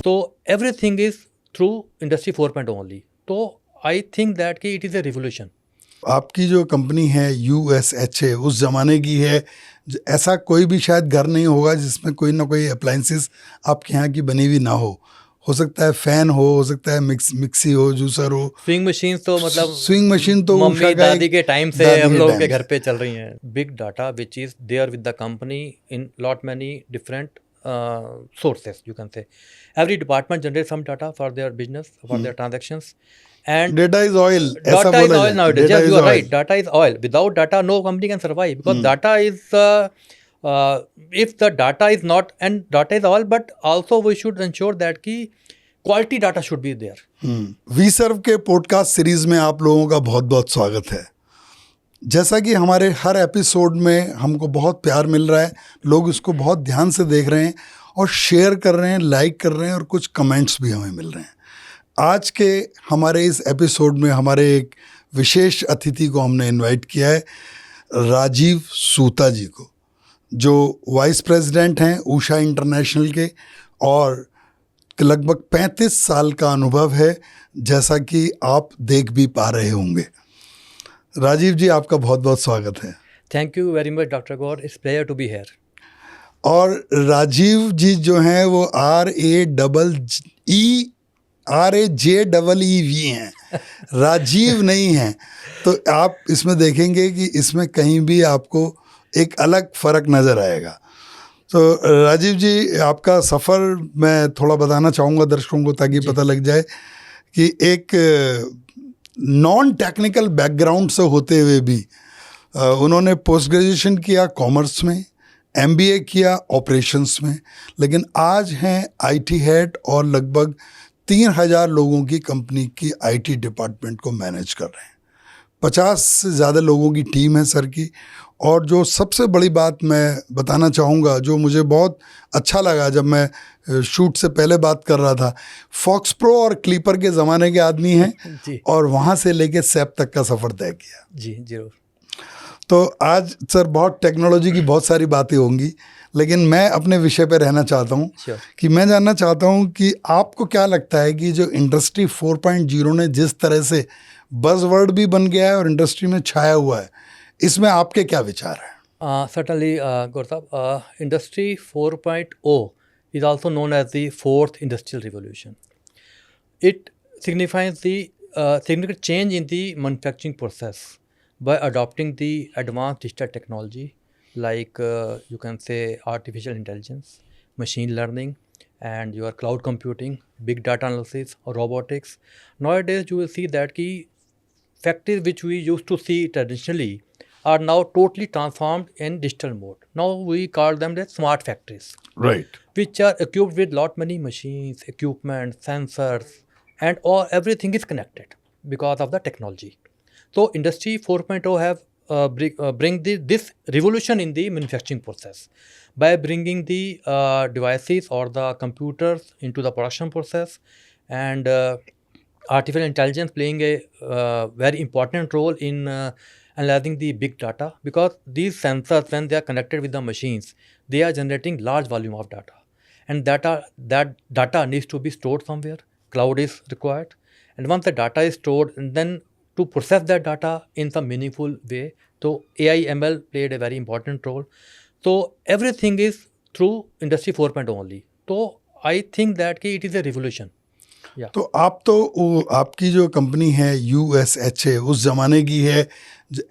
So everything is through Industry 4.0 only. So I think that कि it is a revolution. आपकी जो company है USHA उस ज़माने की है, ऐसा कोई भी शायद घर नहीं होगा जिसमें कोई ना कोई अप्लाइंसेस आपके यहाँ की बनी हुई ना हो सकता है फैन हो सकता है मिक्सी हो, जूसर हो, स्विंग मशीन तो मतलब स्विंग मशीन तो मम्मी उषा का दादी के टाइम से दादी हम के लोग टाइम के से। घर पे चल रही हैं. Big data which is there with the company in lot many different sources, you can say. Every department generates some data for their business, for their transactions. And data is oil, ऐसा data is बोला oil जाए, nowadays. Data Yes, is you are oil. right. Data is oil. Without data, no company can survive because data is, if the data is not, and data is oil, but also we should ensure that ki quality data should be there. We serve के podcast series में आप लोगों का बहुत बहुत स्वागत है। जैसा कि हमारे हर एपिसोड में हमको बहुत प्यार मिल रहा है, लोग इसको बहुत ध्यान से देख रहे हैं और शेयर कर रहे हैं, लाइक कर रहे हैं और कुछ कमेंट्स भी हमें मिल रहे हैं। आज के हमारे इस एपिसोड में हमारे एक विशेष अतिथि को हमने इनवाइट किया है, राजीव सूता जी को, जो वाइस प्रेसिडेंट हैं उषा इंटरनेशनल के और लगभग 35 साल का अनुभव है, जैसा कि आप देख भी पा रहे होंगे। राजीव जी, आपका बहुत बहुत स्वागत है। Thank you very much, Dr. Gaur. It's pleasure to be here. और राजीव जी जो हैं वो RAJEEV हैं, राजीव नहीं हैं। तो आप इसमें देखेंगे कि इसमें कहीं भी आपको एक अलग फ़र्क नज़र आएगा। तो राजीव जी, आपका सफ़र मैं थोड़ा बताना चाहूँगा दर्शकों को, ताकि पता लग जाए कि एक नॉन टेक्निकल बैकग्राउंड से होते हुए भी उन्होंने पोस्ट ग्रेजुएशन किया कॉमर्स में, MBA किया ऑपरेशंस में, लेकिन आज हैं IT हेड और लगभग 3000 लोगों की कंपनी की IT डिपार्टमेंट को मैनेज कर रहे हैं। 50 से ज़्यादा लोगों की टीम है सर की। और जो सबसे बड़ी बात मैं बताना चाहूँगा, जो मुझे बहुत अच्छा लगा जब मैं शूट से पहले बात कर रहा था, फॉक्स प्रो और क्लीपर के ज़माने के आदमी हैं और वहाँ से लेके सैप तक का सफ़र तय किया। जी जरूर। तो आज सर बहुत टेक्नोलॉजी की बहुत सारी बातें होंगी, लेकिन मैं अपने विषय पे रहना चाहता हूँ कि मैं जानना चाहता हूँ कि आपको क्या लगता है कि जो इंडस्ट्री 4.0 ने जिस तरह से बज़वर्ड भी बन गया है और इंडस्ट्री में छाया हुआ है, इसमें आपके क्या विचार हैं? Certainly, Gaur Sahab, Industry 4.0 is also known as the fourth industrial revolution. It signifies the significant change in the manufacturing process by adopting the advanced digital technology like you can say artificial intelligence, machine learning, and your cloud computing, big data analysis, or robotics. Nowadays, you will see that key factories which we used to see traditionally are now totally transformed in digital mode. Now we call them the smart factories, Right. which are equipped with lot many machines, equipment, sensors, and all everything is connected because of the technology. So Industry 4.0 have bring this revolution in the manufacturing process by bringing the devices or the computers into the production process, and artificial intelligence playing a very important role in analyzing the big data, because these sensors, when they are connected with the machines, they are generating large volume of data, and that data needs to be stored somewhere. Cloud is required, and once the data is stored, and then to process that data in some meaningful way, so AI ML played a very important role. So everything is through Industry 4.0 only. So I think that it is a revolution. तो आप तो आपकी जो company है USHA उस ज़माने की है,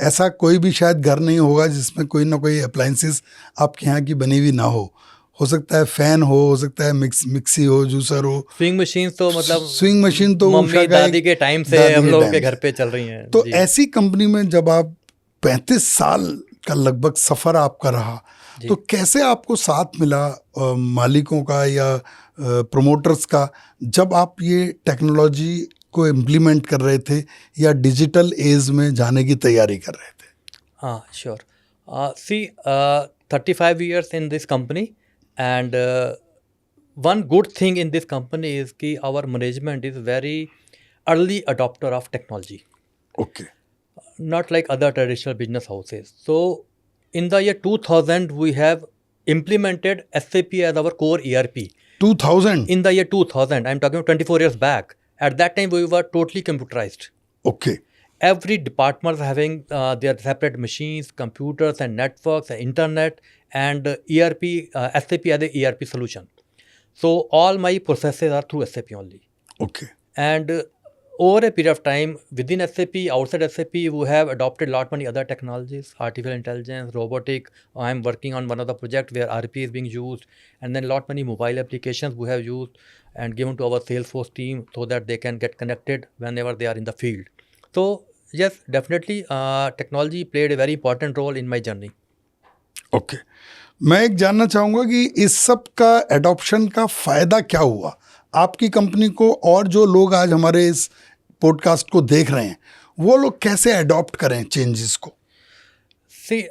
ऐसा कोई भी शायद घर नहीं होगा जिसमें कोई ना कोई अप्लाइंसेस आपके यहाँ की बनी हुई ना हो सकता है फैन हो सकता है मिक्सी हो, जूसर हो, स्विंग मशीन तो मतलब स्विंग मशीन तो उषा मम्मी का दादी के टाइम से हम लोग के घर पे चल रही हैं। तो ऐसी कंपनी में जब आप 35 साल का लगभग सफ़र आपका रहा, तो कैसे आपको साथ मिला मालिकों का या प्रोमोटर्स का, जब आप ये टेक्नोलॉजी को इम्प्लीमेंट कर रहे थे या डिजिटल एज में जाने की तैयारी कर रहे थे? हाँ, sure. See 35 years in this company, and one good thing in this company is कि our management is very early adopter of technology. Okay. Not like other traditional business houses. So in the year 2000 we have implemented SAP as our core ERP, 2000? In the year 2000, I'm talking about 24 years back. At that time, we were totally computerized. Okay. Every department having their separate machines, computers and networks, and internet, and ERP, SAP as a ERP solution. So all my processes are through SAP only. Okay. And over a period of time, within SAP, outside SAP, we have adopted a lot many other technologies, artificial intelligence, robotic. I'm working on one of the project where RP is being used, and then a lot many mobile applications we have used and given to our Salesforce team so that they can get connected whenever they are in the field. So yes, definitely, technology played a very important role in my journey. Okay मैं एक जानना चाहूँगा कि इस सब का adoption का फ़ायदा क्या हुआ आपकी कंपनी को, और जो लोग आज हमारे इस पॉडकास्ट को देख रहे हैं वो लोग कैसे अडॉप्ट करें चेंजेस को? See,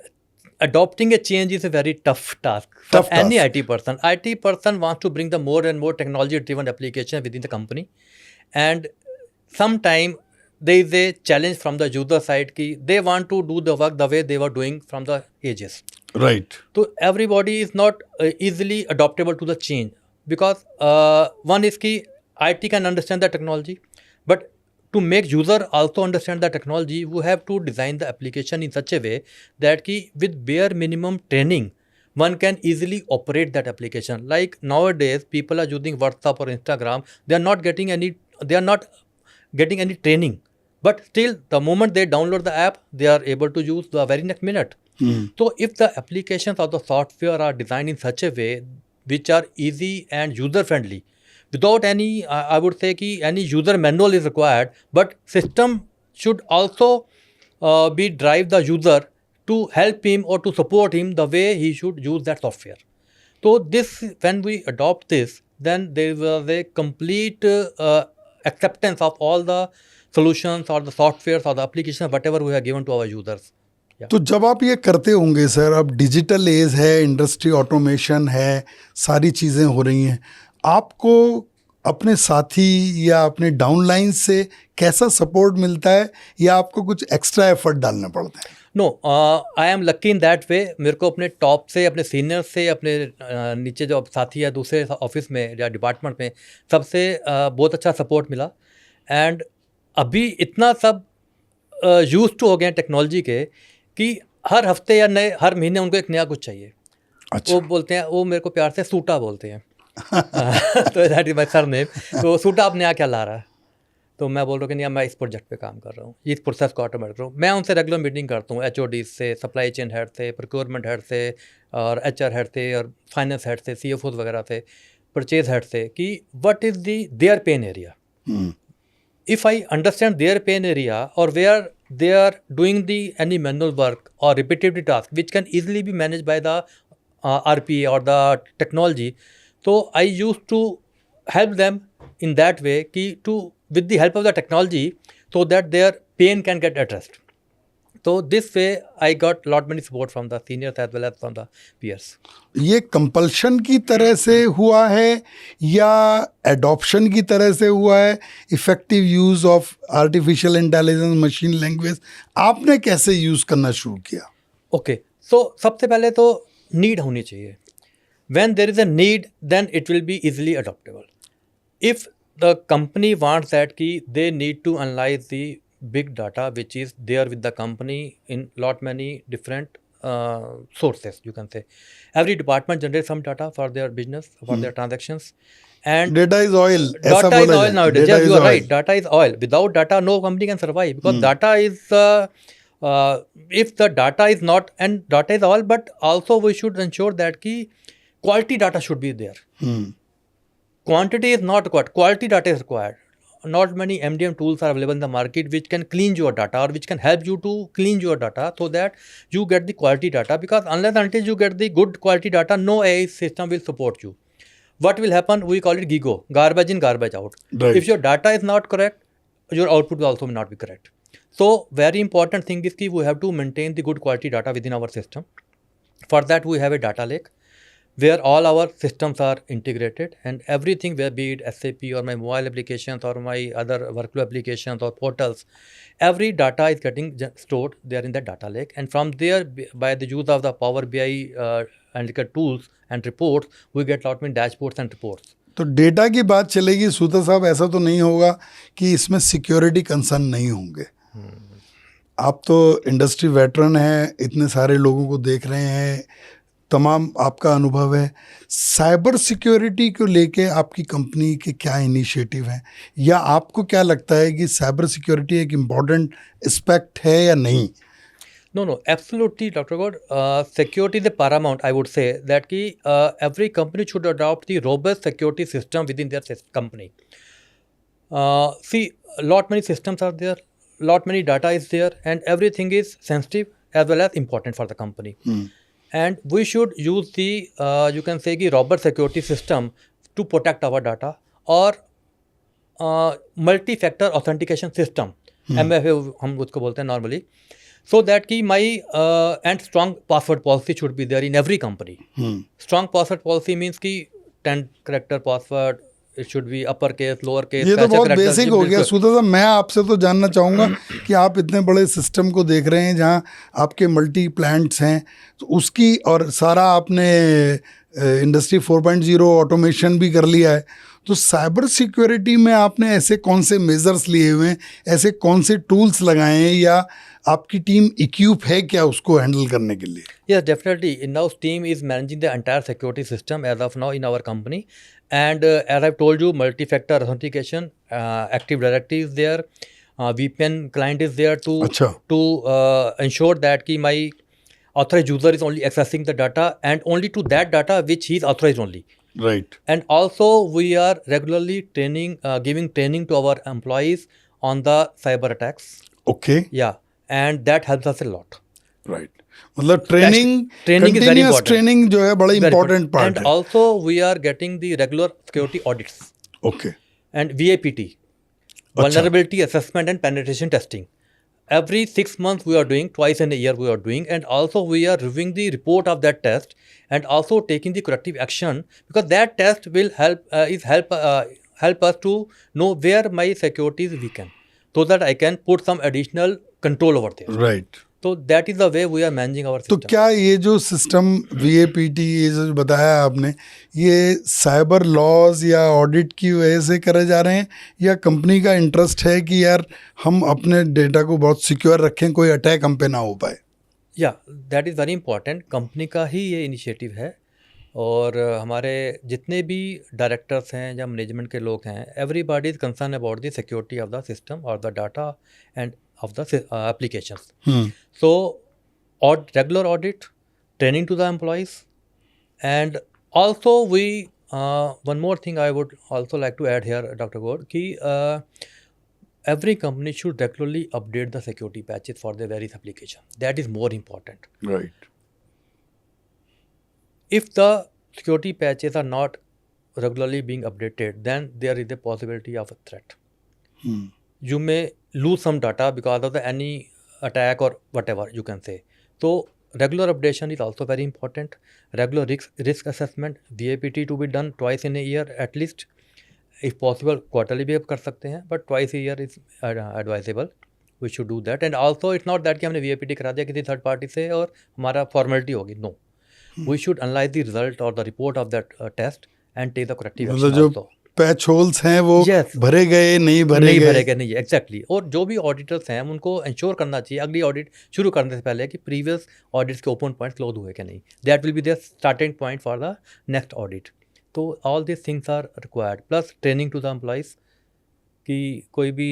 adopting a change is a very tough task for Tough any task. IT person. IT person wants to bring the more and more technology-driven application within the company, and sometime there is a challenge from the user side कि they want to do the work the way they were doing from the ages. Right. So everybody is not easily adaptable to the change because one is कि IT can understand the technology, but to make user also understand the technology, we have to design the application in such a way that कि with bare minimum training, one can easily operate that application. Like nowadays, people are using WhatsApp or Instagram. They are not getting any training, but still, the moment they download the app, they are able to use the very next minute. So if the applications or the software are designed in such a way which are easy and user friendly, without any, I would say कि any user manual is required, but system should also be drive the user to help him or to support him the way he should use that software. So this, when we adopt this, then there was a complete acceptance of all the solutions or the softwares or the applications, whatever we have given to our users. Yeah. तो जब आप ये करते होंगे sir, अब digital age है, industry automation है, सारी चीज़ें हो रही हैं, आपको अपने साथी या अपने डाउनलाइन से कैसा सपोर्ट मिलता है या आपको कुछ एक्स्ट्रा एफर्ट डालना पड़ता है? No, I am lucky in that way. मेरे को अपने टॉप से, अपने सीनियर से, अपने नीचे जो साथी या दूसरे ऑफिस में या डिपार्टमेंट में, सबसे बहुत अच्छा सपोर्ट मिला. एंड अभी इतना सब यूज टू हो गए हैं टेक्नोलॉजी के कि हर हफ्ते या हर महीने उनको एक नया कुछ चाहिए. अच्छा. वो बोलते हैं, वो मेरे को प्यार से सूटा बोलते हैं. तो that is my sir name. तो सूटा आप नया क्या ला रहा है? तो मैं बोल रहा हूँ कि नहीं, मैं इस प्रोजेक्ट पे काम कर रहा हूँ, इस प्रोसेस को ऑटोमेट कर रहा हूँ. मैं उनसे रेगुलर मीटिंग करता हूँ, HOD से, सप्लाई चेन हेड से, प्रोक्योरमेंट हेड से, और HR हेड से, और फाइनेंस हेड से, CFOs वगैरह से, परचेज हेड से, कि what is their pain area. If I understand their pain area or where they are doing any manual work or repetitive task which can easily be managed by the RPA or the technology, so I used to help them in that way with the help of the technology so that their pain can get addressed. So this way I got lot many support from the seniors as well as from the peers. ये compulsion की तरह से हुआ है या adoption की तरह से हुआ है? Effective use of artificial intelligence, machine language आपने कैसे यूज करना शुरू किया? ओके, सो सबसे पहले तो नीड होनी चाहिए. When there is a need, then it will be easily adoptable. If the company wants that they need to analyze the big data which is there with the company in lot many different sources, you can say. Every department generates some data for their business, for their transactions. And data is oil. Data is oil nowadays. Yes, you are right. Data is oil. Without data, no company can survive because data is, if the data is not, and data is oil, but also we should ensure that quality data should be there. Quantity is not required. Quality data is required. Not many MDM tools are available in the market which can clean your data or which can help you to clean your data so that you get the quality data, because unless until you get the good quality data, no AI system will support you. What will happen? We call it GIGO, garbage in, garbage out. Right. If your data is not correct, your output will also not be correct. So very important thing is we have to maintain the good quality data within our system. For that we have a data lake where all our systems are integrated, and everything, where be it SAP or my mobile applications or my other workflow applications or portals, every data is getting stored there in the data lake. And from there, by the use of the Power BI analytical tools and reports, we get lot many dashboards and reports. तो data की बात चलेगी सूता साहब, ऐसा तो नहीं होगा कि इसमें सिक्योरिटी कंसर्न नहीं होंगे? आप तो इंडस्ट्री वेटरन हैं, इतने सारे लोगों को देख रहे हैं, तमाम आपका अनुभव है। साइबर सिक्योरिटी को लेके आपकी कंपनी के क्या इनिशिएटिव हैं, या आपको क्या लगता है कि साइबर सिक्योरिटी एक इम्पॉर्टेंट एस्पेक्ट है या नहीं? No, absolutely, Dr. God. Security is the paramount. I would say that every company should adopt the robust security system within their company. See, lot many systems are there, lot many data is there, and everything is sensitive as well as important for the company. And we should use the you can say the robust security system to protect our data, or multi-factor authentication system, MFA हम उसको बोलते हैं normally. So that my and strong password policy should be there in every company. Strong password policy means 10 character password, it should be uppercase, lowercase. ये तो बहुत basic हो गया सूता साहब। मैं आपसे तो जानना चाहूँगा कि आप इतने बड़े सिस्टम को देख रहे हैं जहाँ आपके मल्टी प्लांट्स हैं, तो उसकी और सारा आपने इंडस्ट्री 4.0 ऑटोमेशन भी कर लिया है, तो साइबर सिक्योरिटी में आपने ऐसे कौन से मेजर्स लिए हुए हैं, ऐसे कौन से टूल्स लगाए हैं, या आपकी टीम इक्विप है क्या उसको हैंडल करने के लिए? Yes, definitely. In-house team is managing the entire security system as of now in our company. And as I've told you, multi-factor authentication, Active Directory is there, VPN client is there to ensure that my authorized user is only accessing the data and only to that data which he is authorized only. Right. And also we are regularly training, giving training to our employees on the cyber attacks. Okay. Yeah. And that helps us a lot. Right. मतलब training is very important. Training जो है बड़ा important part And है. also we are getting the regular security audits. Okay. And VAPT, vulnerability assessment and penetration testing. Every 6 months we are doing, twice in a year we are doing, and also we are reviewing the report of that test and also taking the corrective action, because that test will help us to know where my security is weakened, so that I can put some additional control over there. Right. So that is the way we are managing our system. तो क्या ये जो system VAPT ये जो बताया आपने, ये cyber laws या ऑडिट की वजह से करे जा रहे हैं, या कंपनी का इंटरेस्ट है कि यार हम अपने डेटा को बहुत सिक्योर रखें, कोई अटैक हम पे ना हो पाए? या that is very important, company का ही ये इनिशिएटिव है। और हमारे जितने भी डायरेक्टर्स हैं या मैनेजमेंट के लोग हैं, everybody is concern about the security of the system और the data and of the applications. So regular audit, training to the employees, and also we one more thing I would also like to add here, Dr. Gaur, ki every company should regularly update the security patches for their various applications. That is more important. Right. If the security patches are not regularly being updated, then there is a possibility of a threat. You may lose some data because of any attack or whatever you can say. So regular updation is also very important. Regular risk assessment, VAPT to be done twice in a year at least. If possible, quarterly भी आप कर सकते हैं, but twice a year is advisable. We should do that. And also it's not that कि हमने VAPT करा दिया किसी थर्ड पार्टी से और हमारा फॉर्मेलिटी होगी. No. We should analyze the result or the report of that test and take the corrective action also. Patch holes हैं वो भरे गए नहीं भरे गए नहीं, एग्जैक्टली। और जो भी ऑडिटर्स हैं उनको इंश्योर करना चाहिए अगली ऑडिट शुरू करने से पहले कि प्रीवियस ऑडिट्स के ओपन पॉइंट्स क्लोज हुए कि नहीं। That will be there starting point for the next audit. तो all this things are required, plus training to the employees कि कोई भी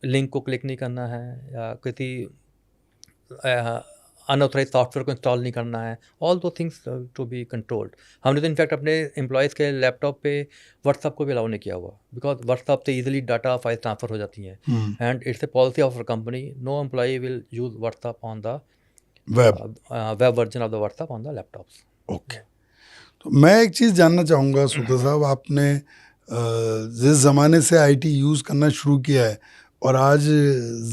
लिंक को क्लिक नहीं करना है या किसी अनऑथराइज सॉफ्टवेयर को इंस्टॉल नहीं करना है। ऑल दो थिंग्स टू बी कंट्रोल्ड। हमने तो इनफैक्ट अपने एम्प्लॉयज़ के लैपटॉप पे व्हाट्सअप को भी अलाउ नहीं किया हुआ, बिकॉज व्हाट्सअप से इजीली डाटा फाइल ट्रांसफर हो जाती हैं, and it's a policy of company, no employee will use WhatsApp on the web version of the WhatsApp on the laptops. Okay, तो मैं एक चीज़ जानना चाहूँगा सूता साहब, आपने जिस ज़माने से IT यूज़ करना शुरू किया है और आज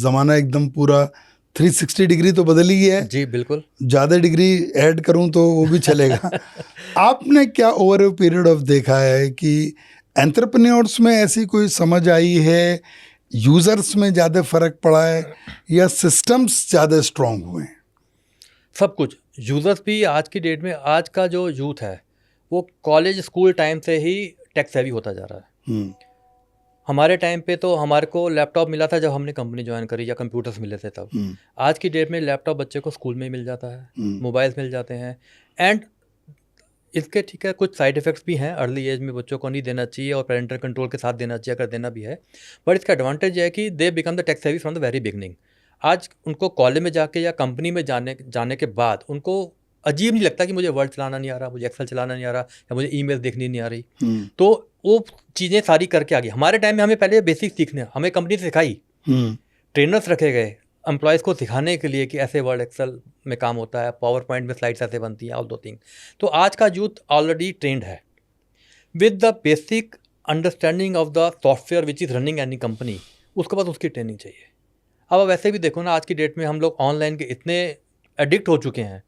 ज़माना एकदम पूरा 360 डिग्री तो बदल ही गया है। जी बिल्कुल, ज़्यादा डिग्री ऐड करूं तो वो भी चलेगा। आपने क्या ओवर ए पीरियड ऑफ देखा है कि एंटरप्रेन्योर्स में ऐसी कोई समझ आई है, यूज़र्स में ज़्यादा फ़र्क पड़ा है, या सिस्टम्स ज़्यादा स्ट्रॉन्ग हुए हैं? सब कुछ। यूज़र्स भी आज की डेट में, आज का जो यूथ है वो कॉलेज स्कूल टाइम से ही टेक सेवी होता जा रहा है। हम्म, हमारे टाइम पे तो हमारे को लैपटॉप मिला था जब हमने कंपनी ज्वाइन करी, या कंप्यूटर्स मिले थे तब। हम्म, आज की डेट में लैपटॉप बच्चे को स्कूल में ही मिल जाता है, हम्म, मोबाइल्स मिल जाते हैं। एंड इसके ठीक है कुछ साइड इफ़ेक्ट्स भी हैं, अर्ली एज में बच्चों को नहीं देना चाहिए और पेरेंटल कंट्रोल के साथ देना चाहिए अगर देना भी है। बट इसका एडवांटेज है कि they become the tech savvy from the very beginning. आज उनको कॉलेज में जाके या कंपनी में जाने के बाद उनको अजीब नहीं लगता कि मुझे वर्ड चलाना नहीं आ रहा, मुझे एक्सेल चलाना नहीं आ रहा, या मुझे ईमेल देखनी नहीं आ रही। तो वो चीज़ें सारी करके आ गई। हमारे टाइम में हमें पहले बेसिक सीखने, हमें कंपनी से सिखाई, ट्रेनर्स रखे गए एम्प्लॉयज़ को सिखाने के लिए कि ऐसे वर्ड एक्सेल में काम होता है, पावर पॉइंट में स्लाइड्स ऐसे बनती हैं, ऑल दो थिंग। तो आज का यूथ ऑलरेडी ट्रेंड है with the basic understanding of the software which is running any company. उसके बाद उसकी ट्रेनिंग चाहिए। अब वैसे भी देखो ना, आज की डेट में हम लोग ऑनलाइन के इतने एडिक्ट हो चुके हैं।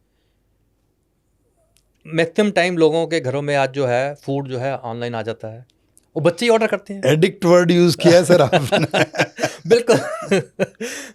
मैक्सिमम टाइम लोगों के घरों में आज जो है फूड जो है ऑनलाइन आ जाता है, वो बच्चे ही ऑर्डर करते हैं। एडिक्ट वर्ड यूज किया है सर आपने। बिल्कुल।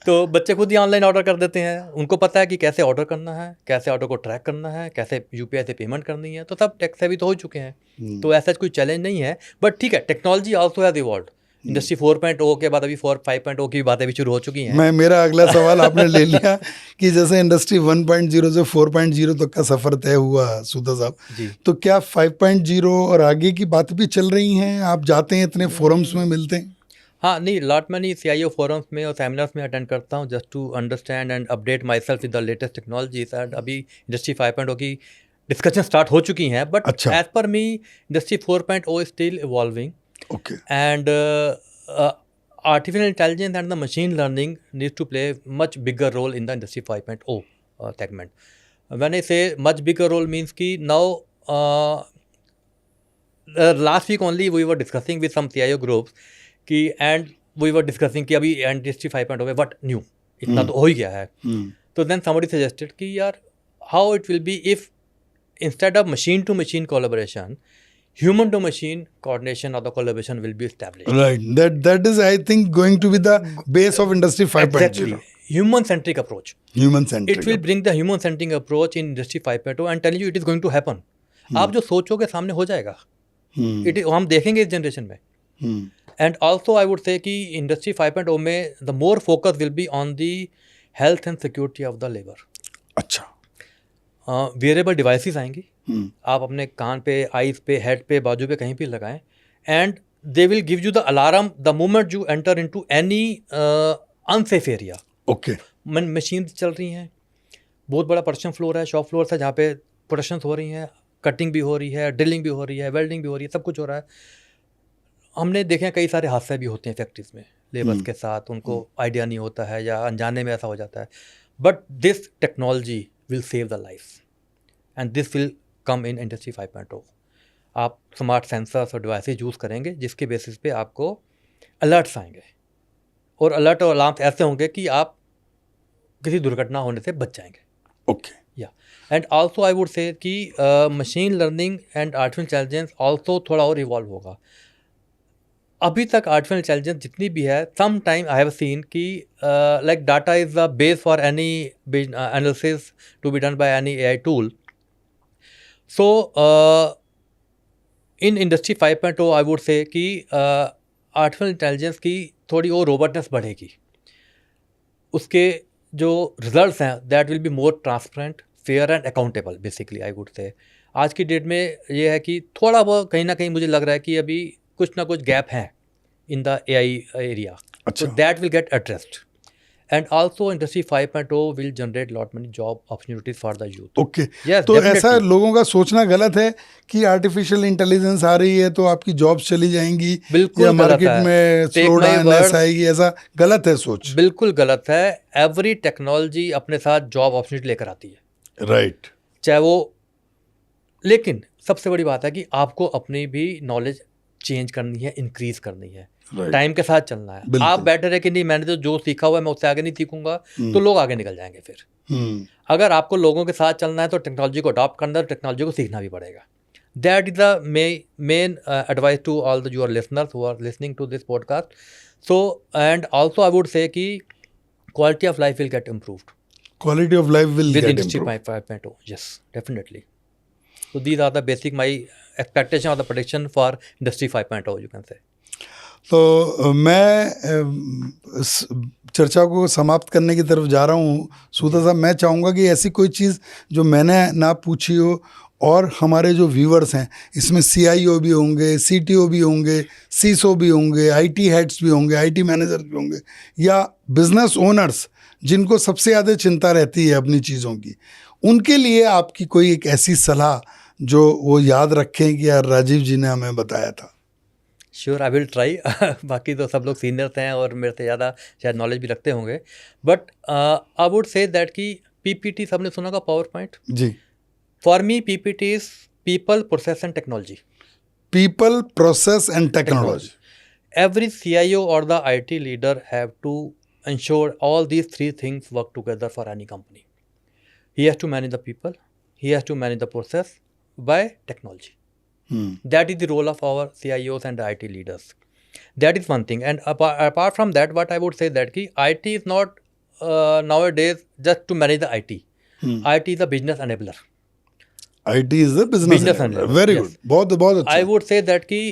तो बच्चे खुद ही ऑनलाइन ऑर्डर कर देते हैं। उनको पता है कि कैसे ऑर्डर करना है, कैसे ऑर्डर को ट्रैक करना है, कैसे यूपीआई से पेमेंट करनी है। तो सब टेक सेवी तो हो चुके हैं। तो ऐसा कोई चैलेंज नहीं है। बट ठीक है, technology also has evolved. Industry 4.0 के बाद अभी 5.0 की बातें भी शुरू हो चुकी हैं। मेरा अगला सवाल आपने ले लिया कि जैसे इंडस्ट्री 1.0 से 4.0 तक का सफर तय हुआ सूदा साहब, जी। तो क्या 5.0 और आगे की बात भी चल रही हैं? आप जाते हैं इतने फोरम्स में, मिलते हैं? हाँ, नहीं, लॉट मनी CIO फोरम्स में और सेमिनार्स में अटेंड करता हूँ just to understand and update myself with the latest technologies. And अभी इंडस्ट्री 5.0 की डिस्कशन स्टार्ट हो चुकी हैं। बट अच्छा। As per me industry 4.0 is still evolving. Okay. And artificial intelligence and the machine learning needs to play much bigger role in the industry 5.0 segment. When I say much bigger role means ki now last week only we were discussing with some CIO groups कि and we were discussing कि अभी industry 5.0 में what new इतना तो हो ही गया है। तो then somebody suggested कि यार how it will be if instead of machine to machine collaboration, human to machine coordination or the collaboration will be established. Right. That is, I think, going to be the base of industry 5.0. Exactly. Human centric approach. Human centric. It will bring the human centric approach in industry 5.0 and telling you it is going to happen. आप जो सोचोगे सामने हो जाएगा। हम देखेंगे इस generation में। And also I would say कि इंडस्ट्री 5.0 में the more focus will be on the health and security of the labour. अच्छा। वेरेबल डिवाइसेस आएंगी, आप अपने कान पे, आईज पे, हेड पे, बाजू पे, कहीं भी लगाएं, and they will give you the alarm the moment you enter into any unsafe area. Okay. Machine चल रही हैं, बहुत बड़ा प्रोडक्शन फ्लोर है, शॉप फ्लोर है जहाँ पे प्रोडक्शन हो रही हैं, कटिंग भी हो रही है, ड्रिलिंग भी हो रही है, वेल्डिंग भी हो रही है, सब कुछ हो रहा है। हमने देखे कई सारे हादसे भी होते हैं फैक्ट्रीज में लेबर्स के साथ, उनको आइडिया नहीं होता है या अनजाने में ऐसा हो जाता है। But this technology will save the life and this will come in industry 5.0। आप स्मार्ट सेंसर्स और डिवाइसेस यूज़ करेंगे जिसके बेसिस पे आपको अलर्ट्स आएंगे, और अलर्ट और अलार्म्स ऐसे होंगे कि आप किसी दुर्घटना होने से बच जाएंगे। ओके। या and also I would say कि machine learning and artificial intelligence also थोड़ा और इवॉल्व होगा। अभी तक आर्टिफिशियल इंटेलिजेंस जितनी भी है, some time I have seen कि like data is the base for any analysis to be done by any AI tool. So in industry 5.0 I would say कि आर्टिफिशियल इंटेलिजेंस की थोड़ी और रोबोटनेस बढ़ेगी। उसके जो रिजल्ट्स हैं that will be more transparent, fair and accountable basically I would से। आज की डेट में ये है कि थोड़ा बहुत कहीं ना कहीं मुझे लग रहा है कि अभी कुछ ना कुछ गैप है इन द AI एरिया। अच्छा। So that will get addressed. And also industry 5.0 will generate lot many job opportunities for the youth. Okay. Yes, तो definitely. ऐसा लोगों का सोचना गलत है कि आर्टिफिशियल इंटेलिजेंस आ रही है तो आपकी जॉब्स चली जाएंगी, बिल्कुल या गलत मार्केट है। में Take slow my down words. आएगी, ऐसा गलत है सोच। बिल्कुल गलत है। एवरी टेक्नोलॉजी अपने साथ जॉब अपॉर्चुनिटी लेकर आती है। राइट। चाहे वो, लेकिन सबसे बड़ी बात है कि आपको अपनी भी नॉलेज चेंज करनी है, इंक्रीज करनी है, टाइम के साथ चलना है। आप बेटर है कि नहीं, मैंने तो जो सीखा हुआ है मैं उससे आगे नहीं सीखूंगा, तो लोग आगे निकल जाएंगे फिर। अगर आपको लोगों के साथ चलना है तो टेक्नोलॉजी को अडॉप्ट करना है, टेक्नोलॉजी को सीखना भी पड़ेगा। That is the main advice to all the your listeners who are listening to this podcast. So and also I would say कि quality of life will get improved. Quality of life will with get industry improved. 5.0, yes, definitely. So these are the basic my expectation or the prediction for Industry 5.0, you can say. तो मैं इस चर्चा को समाप्त करने की तरफ जा रहा हूँ। सूता साहब, मैं चाहूँगा कि ऐसी कोई चीज़ जो मैंने ना पूछी हो और हमारे जो व्यूवर्स हैं, इसमें CIO भी होंगे, CTO भी होंगे, CISO भी होंगे, IT हेड्स भी होंगे, IT मैनेजर भी होंगे, या बिजनेस ओनर्स जिनको सबसे ज़्यादा चिंता रहती है अपनी चीज़ों की, उनके लिए आपकी कोई एक ऐसी सलाह जो वो याद रखें कि यार राजीव जी ने हमें बताया था। Sure, I will try. बाकी तो सब लोग सीनियर्स हैं और मेरे से ज़्यादा शायद नॉलेज भी रखते होंगे, but I would say that कि PPT सबने सुना का पावर पॉइंट। जी, for me PPT is people, process and technology. people, process and technology. Every CIO or the IT leader have to ensure all these three things work together for any company. He has to manage the people, he has to manage the process by technology. That is the role of our CIOs and the IT leaders. That is one thing. And apart from that, what I would say that ki IT is not nowadays just to manage the IT. IT is a business enabler. IT is the business enabler. Very Yes. good. बहुत बहुत अच्छा. I would say that ki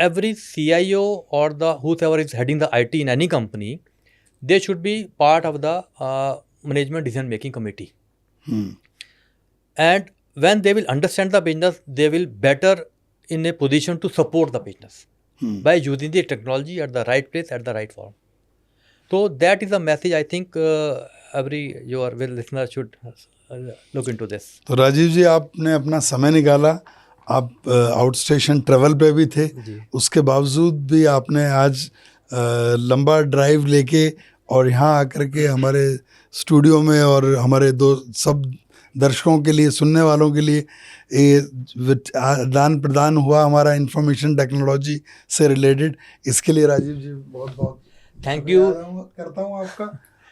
every CIO or the whoever is heading the IT in any company, they should be part of the management decision making committee. And when they will understand the business, they will better in a position to support the business by using the technology at the right place at the right form. So that is a message I think every your listener should look into this. तो राजीव जी, आपने अपना समय निकाला, आप out station travel पे भी थे, उसके बावजूद भी आपने आज लंबा ड्राइव लेके और यहाँ आकर के हमारे स्टूडियो में और हमारे सब दर्शकों के लिए, सुनने वालों के लिए ये आदान प्रदान हुआ हमारा इंफॉर्मेशन टेक्नोलॉजी से रिलेटेड। इसके लिए राजीव जी बहुत बहुत थैंक यू करता हूँ आपका,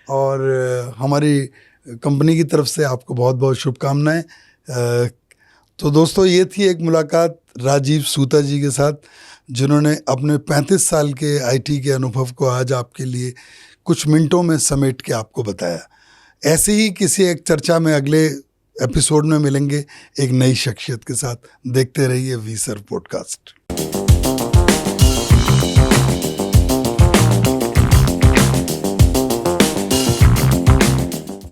और हमारी कंपनी की तरफ से आपको बहुत बहुत शुभकामनाएं। तो दोस्तों, ये थी एक मुलाकात राजीव सूता जी के साथ, जिन्होंने अपने 35 साल के IT के अनुभव को आज आपके लिए कुछ मिनटों में समेट के आपको बताया। ऐसे ही किसी एक चर्चा में अगले एपिसोड में मिलेंगे एक नई शख्सियत के साथ। देखते रहिए वी सर्व पॉडकास्ट।